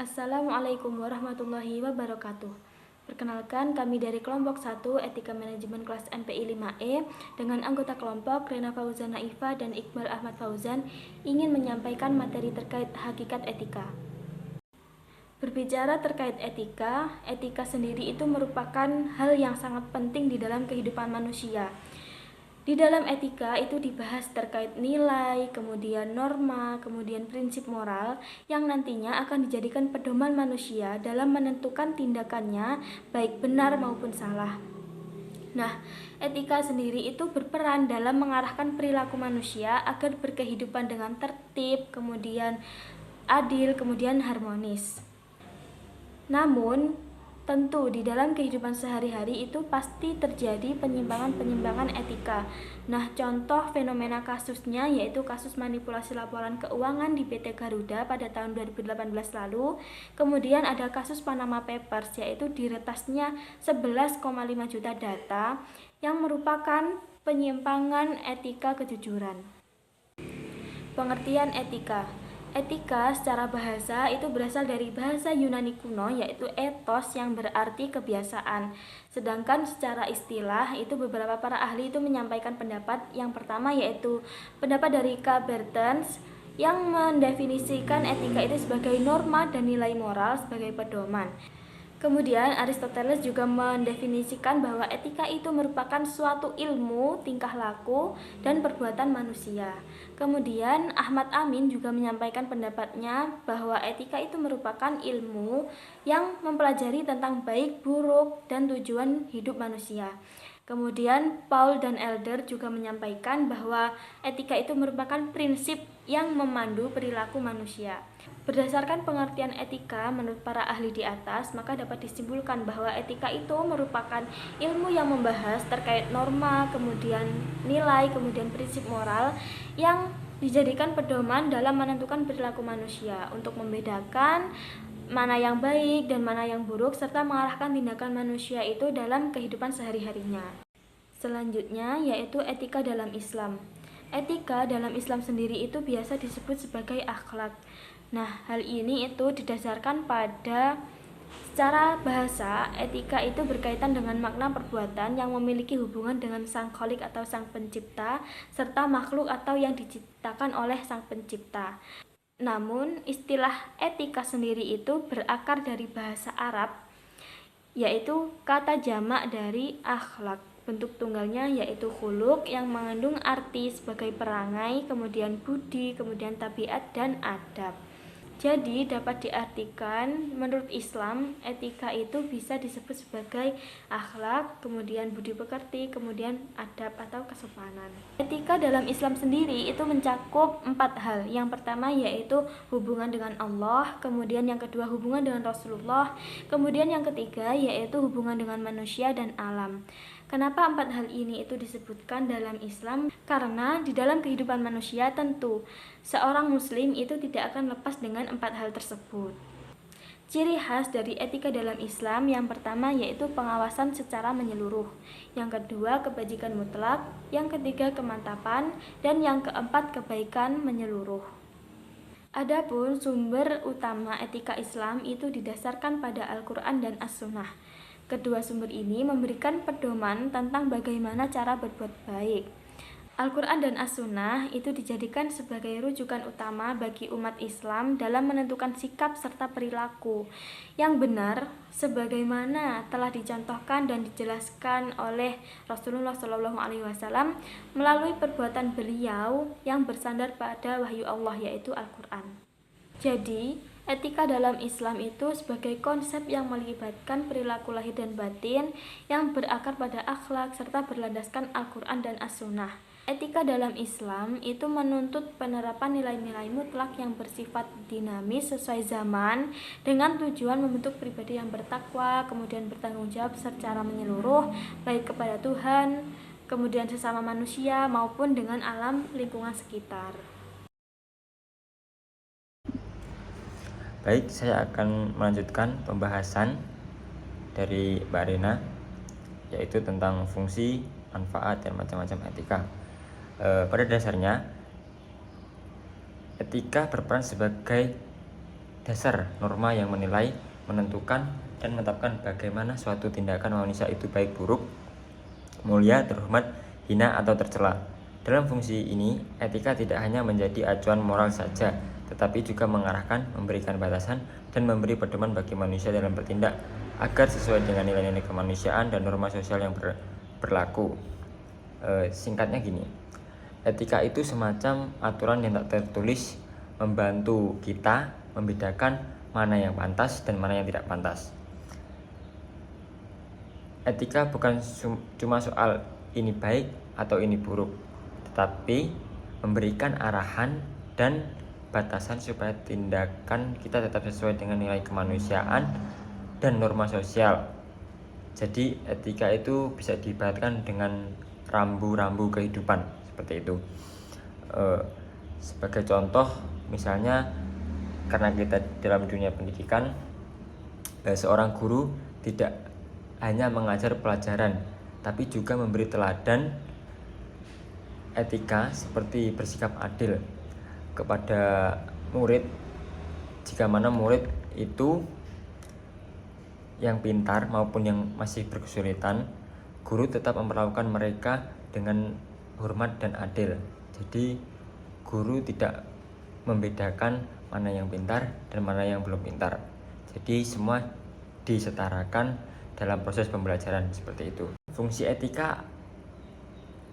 Assalamualaikum warahmatullahi wabarakatuh. Perkenalkan, kami dari kelompok 1 Etika Manajemen kelas MPI 5E dengan anggota kelompok Rena Fauzana Iva dan Iqbal Ahmad Fauzan ingin menyampaikan materi terkait hakikat etika. Berbicara terkait etika, etika sendiri itu merupakan hal yang sangat penting di dalam kehidupan manusia. Di dalam etika itu dibahas terkait nilai, kemudian norma, kemudian prinsip moral yang nantinya akan dijadikan pedoman manusia dalam menentukan tindakannya baik benar maupun salah. Nah, etika sendiri itu berperan dalam mengarahkan perilaku manusia agar berkehidupan dengan tertib, kemudian adil, kemudian harmonis. Namun, tentu di dalam kehidupan sehari-hari itu pasti terjadi penyimpangan-penyimpangan etika. Nah, contoh fenomena kasusnya yaitu kasus manipulasi laporan keuangan di PT Garuda pada tahun 2018 lalu. Kemudian ada kasus Panama Papers yaitu diretasnya 11,5 juta data yang merupakan penyimpangan etika kejujuran. Pengertian etika. Etika secara bahasa itu berasal dari bahasa Yunani kuno yaitu ethos yang berarti kebiasaan. Sedangkan secara istilah itu beberapa para ahli itu menyampaikan pendapat yang pertama yaitu pendapat dari K. Bertens yang mendefinisikan etika itu sebagai norma dan nilai moral sebagai pedoman. Kemudian Aristoteles juga mendefinisikan bahwa etika itu merupakan suatu ilmu, tingkah laku, dan perbuatan manusia. Kemudian Ahmad Amin juga menyampaikan pendapatnya bahwa etika itu merupakan ilmu yang mempelajari tentang baik, buruk, dan tujuan hidup manusia. Kemudian Paul dan Elder juga menyampaikan bahwa etika itu merupakan prinsip yang memandu perilaku manusia. Berdasarkan pengertian etika menurut para ahli di atas, maka dapat disimpulkan bahwa etika itu merupakan ilmu yang membahas terkait norma, kemudian nilai, kemudian prinsip moral yang dijadikan pedoman dalam menentukan perilaku manusia untuk membedakan mana yang baik dan mana yang buruk serta mengarahkan tindakan manusia itu dalam kehidupan sehari-harinya. Selanjutnya yaitu etika dalam Islam. Etika dalam Islam sendiri itu biasa disebut sebagai akhlak. Nah, hal ini itu didasarkan pada secara bahasa, etika itu berkaitan dengan makna perbuatan yang memiliki hubungan dengan sang kholik atau sang pencipta, serta makhluk atau yang diciptakan oleh sang pencipta. Namun, istilah etika sendiri itu berakar dari bahasa Arab, yaitu kata jamak dari akhlak. Bentuk tunggalnya yaitu khuluk yang mengandung arti sebagai perangai, kemudian budi, kemudian tabiat, dan adab. Jadi dapat diartikan menurut Islam etika itu bisa disebut sebagai akhlak, kemudian budi pekerti, kemudian adab atau kesopanan. Etika dalam Islam sendiri itu mencakup 4 hal. Yang pertama yaitu hubungan dengan Allah, kemudian yang kedua hubungan dengan Rasulullah, kemudian yang ketiga yaitu hubungan dengan manusia dan alam. Kenapa 4 hal ini itu disebutkan dalam Islam? Karena di dalam kehidupan manusia tentu seorang muslim itu tidak akan lepas dengan 4 hal tersebut. Ciri khas dari etika dalam Islam yang pertama yaitu pengawasan secara menyeluruh, yang kedua kebajikan mutlak, yang ketiga kemantapan, dan yang keempat kebaikan menyeluruh. Adapun sumber utama etika Islam itu didasarkan pada Al-Quran dan As-Sunnah. Kedua sumber ini memberikan pedoman tentang bagaimana cara berbuat baik. Al-Quran dan As-Sunnah itu dijadikan sebagai rujukan utama bagi umat Islam dalam menentukan sikap serta perilaku yang benar sebagaimana telah dicontohkan dan dijelaskan oleh Rasulullah SAW melalui perbuatan beliau yang bersandar pada wahyu Allah yaitu Al-Quran. Jadi, etika dalam Islam itu sebagai konsep yang melibatkan perilaku lahir dan batin yang berakar pada akhlak serta berlandaskan Al-Quran dan As-Sunnah. Etika dalam Islam itu menuntut penerapan nilai-nilai mutlak yang bersifat dinamis sesuai zaman dengan tujuan membentuk pribadi yang bertakwa, kemudian bertanggung jawab secara menyeluruh baik kepada Tuhan, kemudian sesama manusia maupun dengan alam lingkungan sekitar. Baik, saya akan melanjutkan pembahasan dari Mbak Rena, yaitu tentang fungsi, manfaat, dan macam-macam etika. Pada dasarnya, etika berperan sebagai dasar norma yang menilai, menentukan, dan menetapkan bagaimana suatu tindakan manusia itu baik buruk, mulia, terhormat, hina, atau tercela. Dalam fungsi ini, etika tidak hanya menjadi acuan moral saja, tetapi juga mengarahkan, memberikan batasan, dan memberi pedoman bagi manusia dalam bertindak agar sesuai dengan nilai-nilai kemanusiaan dan norma sosial yang berlaku. Singkatnya gini, etika itu semacam aturan yang tak tertulis, membantu kita membedakan mana yang pantas dan mana yang tidak pantas. Etika bukan cuma soal ini baik atau ini buruk, tetapi memberikan arahan dan batasan supaya tindakan kita tetap sesuai dengan nilai kemanusiaan dan norma sosial. Jadi etika itu bisa diibaratkan dengan rambu-rambu kehidupan, seperti itu. Sebagai contoh, misalnya karena kita dalam dunia pendidikan, seorang guru tidak hanya mengajar pelajaran, tapi juga memberi teladan etika seperti bersikap adil kepada murid. Jika mana murid itu yang pintar maupun yang masih berkesulitan, guru tetap memperlakukan mereka dengan hormat dan adil. Jadi guru tidak membedakan mana yang pintar dan mana yang belum pintar. Jadi semua disetarakan dalam proses pembelajaran, seperti itu. Fungsi etika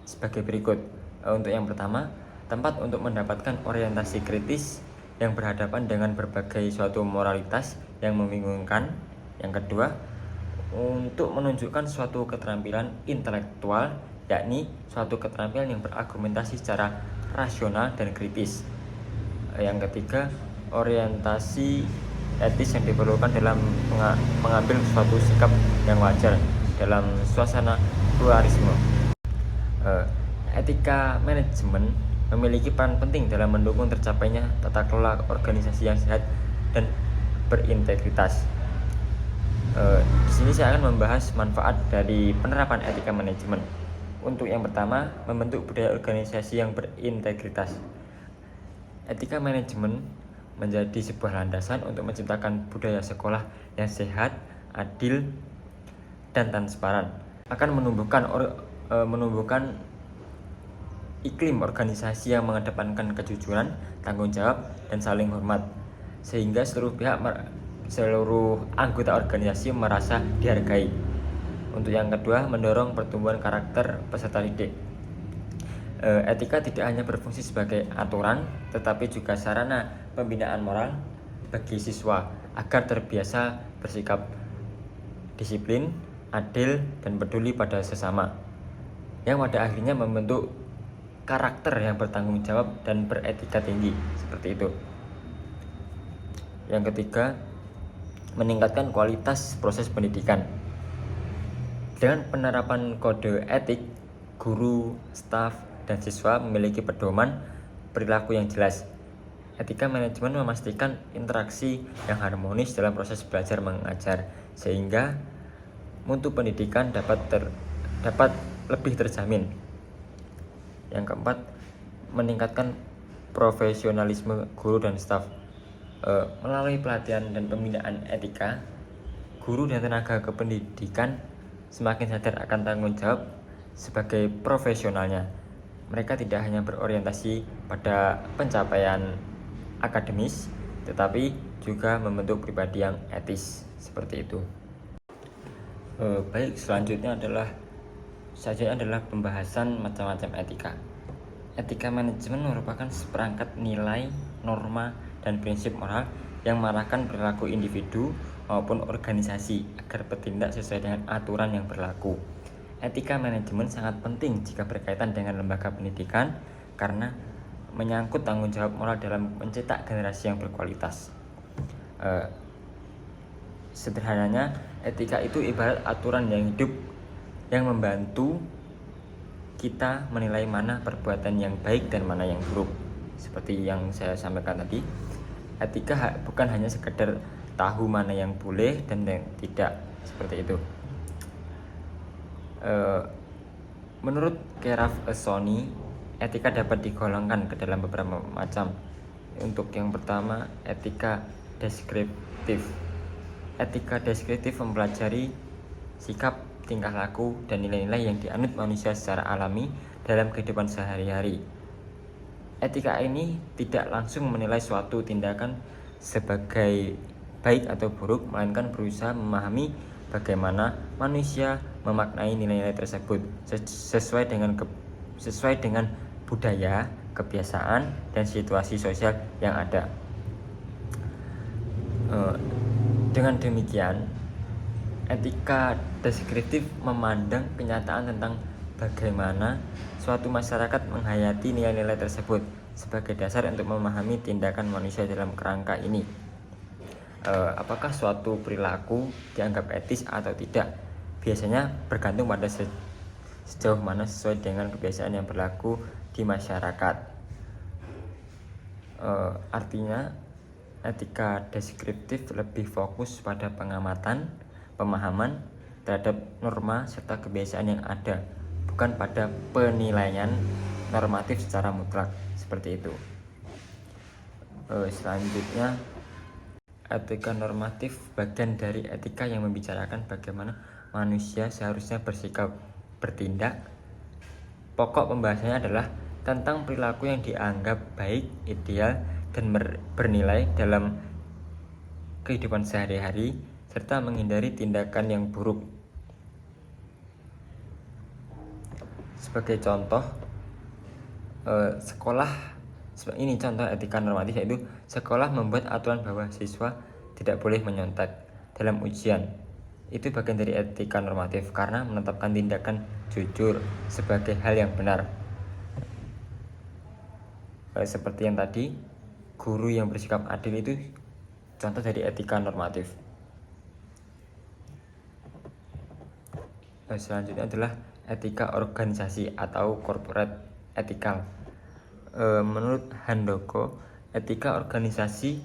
sebagai berikut. Untuk yang pertama, tempat untuk mendapatkan orientasi kritis yang berhadapan dengan berbagai suatu moralitas yang membingungkan. Yang kedua, untuk menunjukkan suatu keterampilan intelektual, yakni suatu keterampilan yang berargumentasi secara rasional dan kritis. Yang ketiga, orientasi etis yang diperlukan dalam mengambil suatu sikap yang wajar dalam suasana pluralisme. Etika manajemen memiliki peran penting dalam mendukung tercapainya tata kelola organisasi yang sehat dan berintegritas. Di sini saya akan membahas manfaat dari penerapan etika manajemen. Untuk yang pertama, membentuk budaya organisasi yang berintegritas. Etika manajemen menjadi sebuah landasan untuk menciptakan budaya sekolah yang sehat, adil, dan transparan. Akan menumbuhkan iklim organisasi yang mengedepankan kejujuran, tanggung jawab, dan saling hormat, sehingga seluruh anggota organisasi merasa dihargai. Untuk yang kedua, mendorong pertumbuhan karakter peserta didik. Etika tidak hanya berfungsi sebagai aturan, tetapi juga sarana pembinaan moral bagi siswa agar terbiasa bersikap disiplin, adil, dan peduli pada sesama, yang pada akhirnya membentuk karakter yang bertanggung jawab dan beretika tinggi, seperti itu. Yang ketiga, meningkatkan kualitas proses pendidikan. Dengan penerapan kode etik, guru, staf, dan siswa memiliki pedoman perilaku yang jelas. Etika manajemen memastikan interaksi yang harmonis dalam proses belajar mengajar, sehingga mutu pendidikan dapat lebih terjamin. Yang keempat, meningkatkan profesionalisme guru dan staf. Melalui pelatihan dan pembinaan etika, guru dan tenaga kependidikan semakin sadar akan tanggung jawab sebagai profesionalnya. Mereka tidak hanya berorientasi pada pencapaian akademis, tetapi juga membentuk pribadi yang etis, seperti itu. Baik, selanjutnya adalah pembahasan macam-macam etika. Etika manajemen merupakan seperangkat nilai, norma, dan prinsip moral yang mengarahkan perilaku individu maupun organisasi agar bertindak sesuai dengan aturan yang berlaku. Etika manajemen sangat penting jika berkaitan dengan lembaga pendidikan karena menyangkut tanggung jawab moral dalam mencetak generasi yang berkualitas. Sederhananya, etika itu ibarat aturan yang hidup yang membantu kita menilai mana perbuatan yang baik dan mana yang buruk. Seperti yang saya sampaikan tadi, etika bukan hanya sekedar tahu mana yang boleh dan yang tidak, seperti itu. Menurut Keraf Sony, etika dapat digolongkan ke dalam beberapa macam. Untuk yang pertama, etika deskriptif. Etika deskriptif mempelajari sikap, tingkah laku, dan nilai-nilai yang dianut manusia secara alami dalam kehidupan sehari-hari. Etika ini tidak langsung menilai suatu tindakan sebagai baik atau buruk, melainkan berusaha memahami bagaimana manusia memaknai nilai-nilai tersebut sesuai dengan budaya, kebiasaan, dan situasi sosial yang ada. Dengan demikian, etika deskriptif memandang kenyataan tentang bagaimana suatu masyarakat menghayati nilai-nilai tersebut sebagai dasar untuk memahami tindakan manusia dalam kerangka ini. Apakah suatu perilaku dianggap etis atau tidak? Biasanya bergantung pada sejauh mana sesuai dengan kebiasaan yang berlaku di masyarakat. Artinya, etika deskriptif lebih fokus pada pengamatan, pemahaman terhadap norma serta kebiasaan yang ada, bukan pada penilaian normatif secara mutlak, seperti itu. Selanjutnya, etika normatif bagian dari etika yang membicarakan bagaimana manusia seharusnya bersikap, bertindak. Pokok pembahasannya adalah tentang perilaku yang dianggap baik, ideal, dan bernilai dalam kehidupan sehari-hari, serta menghindari tindakan yang buruk. Sebagai contoh, ini contoh etika normatif, yaitu sekolah membuat aturan bahwa siswa tidak boleh menyontek dalam ujian. Itu bagian dari etika normatif karena menetapkan tindakan jujur sebagai hal yang benar. Seperti yang tadi, guru yang bersikap adil itu contoh dari etika normatif. Selanjutnya adalah etika organisasi atau corporate ethical. Menurut Handoko, etika organisasi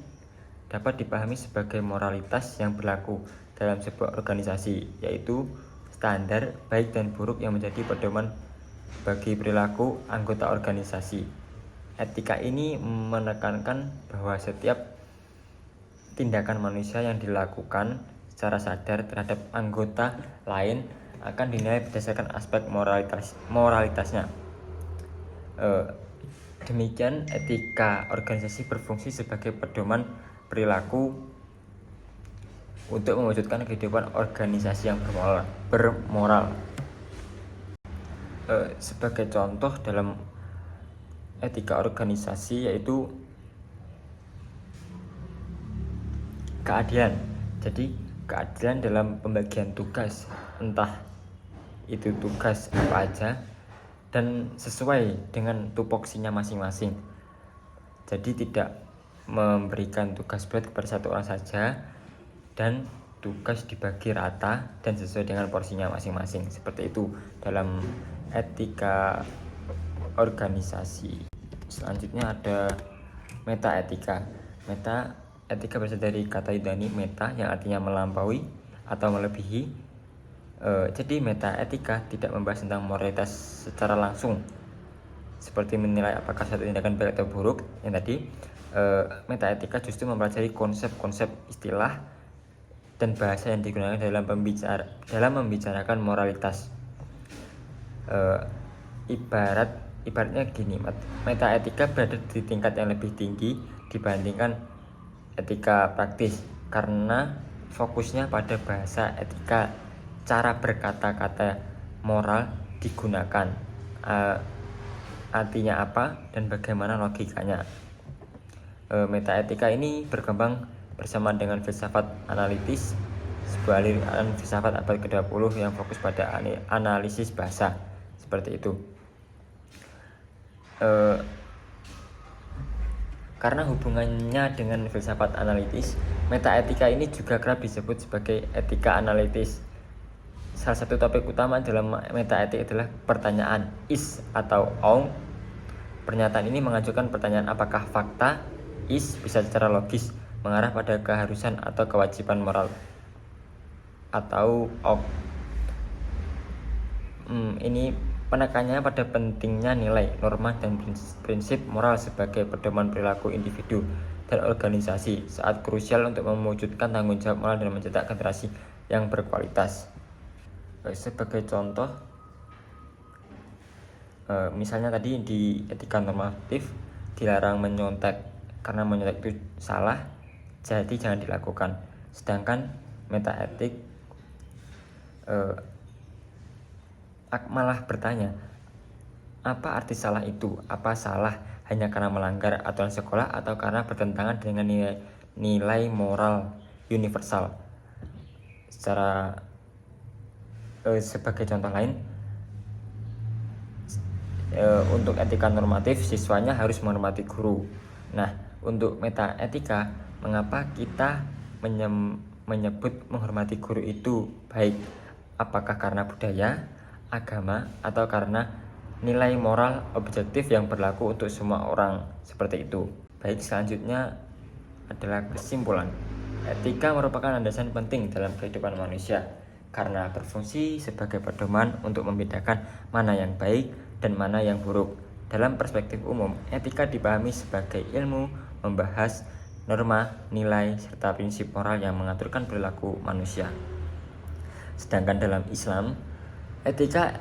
dapat dipahami sebagai moralitas yang berlaku dalam sebuah organisasi, yaitu standar baik dan buruk yang menjadi pedoman bagi perilaku anggota organisasi. Etika ini menekankan bahwa setiap tindakan manusia yang dilakukan secara sadar terhadap anggota lain akan dinilai berdasarkan aspek moralitasnya. Demikian, etika organisasi berfungsi sebagai pedoman perilaku untuk mewujudkan kehidupan organisasi yang bermoral. Sebagai contoh dalam etika organisasi yaitu keadilan. Jadi keadilan dalam pembagian tugas, entah itu tugas apa aja, dan sesuai dengan tupoksinya masing-masing. Jadi tidak memberikan tugas berat kepada satu orang saja, dan tugas dibagi rata dan sesuai dengan porsinya masing-masing. Seperti itu dalam etika organisasi. Selanjutnya ada metaetika. Metaetika berasal dari kata Yunani meta yang artinya melampaui atau melebihi. Jadi metaetika tidak membahas tentang moralitas secara langsung, seperti menilai apakah satu tindakan baik atau buruk yang tadi. Metaetika justru mempelajari konsep-konsep, istilah, dan bahasa yang digunakan dalam membicarakan moralitas. Ibaratnya gini, metaetika berada di tingkat yang lebih tinggi dibandingkan etika praktis karena fokusnya pada bahasa etika, cara berkata-kata moral digunakan, artinya apa dan bagaimana logikanya. Metaetika ini berkembang bersama dengan filsafat analitis, sebuah aliran filsafat abad ke-20 yang fokus pada analisis bahasa, seperti itu. Karena hubungannya dengan filsafat analitis, metaetika ini juga kerap disebut sebagai etika analitis. Salah satu topik utama dalam metaetika adalah pertanyaan is atau on. Pernyataan ini mengajukan pertanyaan apakah fakta is bisa secara logis mengarah pada keharusan atau kewajiban moral, atau on. Ini penekannya pada pentingnya nilai, norma, dan prinsip moral sebagai pedoman perilaku individu dan organisasi saat krusial untuk mewujudkan tanggung jawab moral dan mencetak generasi yang berkualitas. Sebagai contoh, misalnya tadi di etika normatif dilarang menyontek karena menyontek itu salah, jadi jangan dilakukan. Sedangkan metaetik malah bertanya, apa arti salah itu? Apa salah hanya karena melanggar aturan sekolah atau karena bertentangan dengan nilai moral universal? Sebagai contoh lain, untuk etika normatif siswanya harus menghormati guru. Nah, untuk metaetika, mengapa kita menyebut menghormati guru itu baik? Apakah karena budaya, agama, atau karena nilai moral objektif yang berlaku untuk semua orang? Seperti itu. Baik, selanjutnya adalah kesimpulan. Etika merupakan landasan penting dalam kehidupan manusia karena berfungsi sebagai pedoman untuk membedakan mana yang baik dan mana yang buruk. Dalam perspektif umum, etika dipahami sebagai ilmu membahas norma, nilai, serta prinsip moral yang mengaturkan perilaku manusia. Sedangkan dalam Islam, etika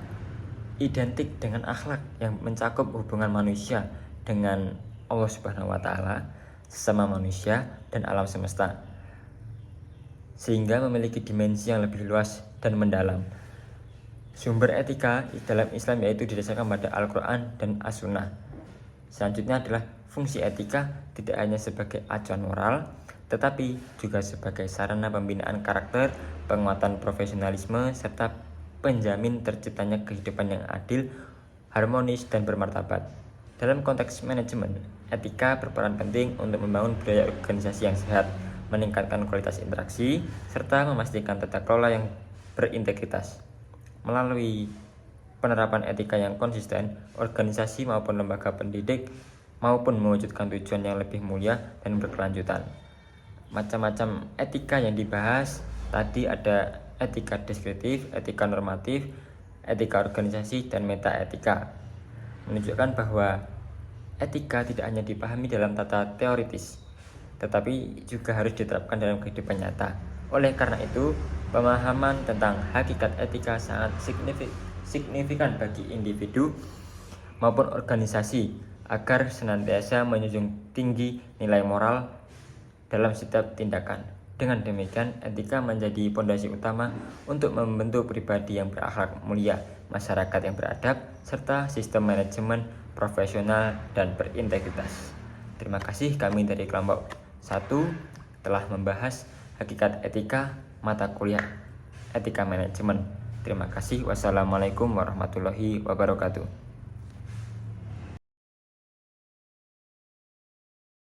identik dengan akhlak yang mencakup hubungan manusia dengan Allah Subhanahu wa taala, sesama manusia, dan alam semesta, sehingga memiliki dimensi yang lebih luas dan mendalam. Sumber etika dalam Islam yaitu didasarkan pada Al-Quran dan As-Sunnah. Selanjutnya adalah fungsi etika tidak hanya sebagai acuan moral, tetapi juga sebagai sarana pembinaan karakter, penguatan profesionalisme, serta penjamin terciptanya kehidupan yang adil, harmonis, dan bermartabat. Dalam konteks manajemen, etika berperan penting untuk membangun budaya organisasi yang sehat, meningkatkan kualitas interaksi, serta memastikan tata kelola yang berintegritas. Melalui penerapan etika yang konsisten, organisasi maupun lembaga pendidik maupun mewujudkan tujuan yang lebih mulia dan berkelanjutan. Macam-macam etika yang dibahas tadi ada etika deskriptif, etika normatif, etika organisasi, dan metaetika. Menunjukkan bahwa etika tidak hanya dipahami dalam tata teoritis, tetapi juga harus diterapkan dalam kehidupan nyata. Oleh karena itu, pemahaman tentang hakikat etika sangat signifikan bagi individu maupun organisasi agar senantiasa menjunjung tinggi nilai moral dalam setiap tindakan. Dengan demikian, etika menjadi fondasi utama untuk membentuk pribadi yang berakhlak mulia, masyarakat yang beradab, serta sistem manajemen profesional dan berintegritas. Terima kasih, kami dari kelompok 1 telah membahas hakikat etika mata kuliah etika manajemen. Terima kasih. Wassalamualaikum warahmatullahi wabarakatuh.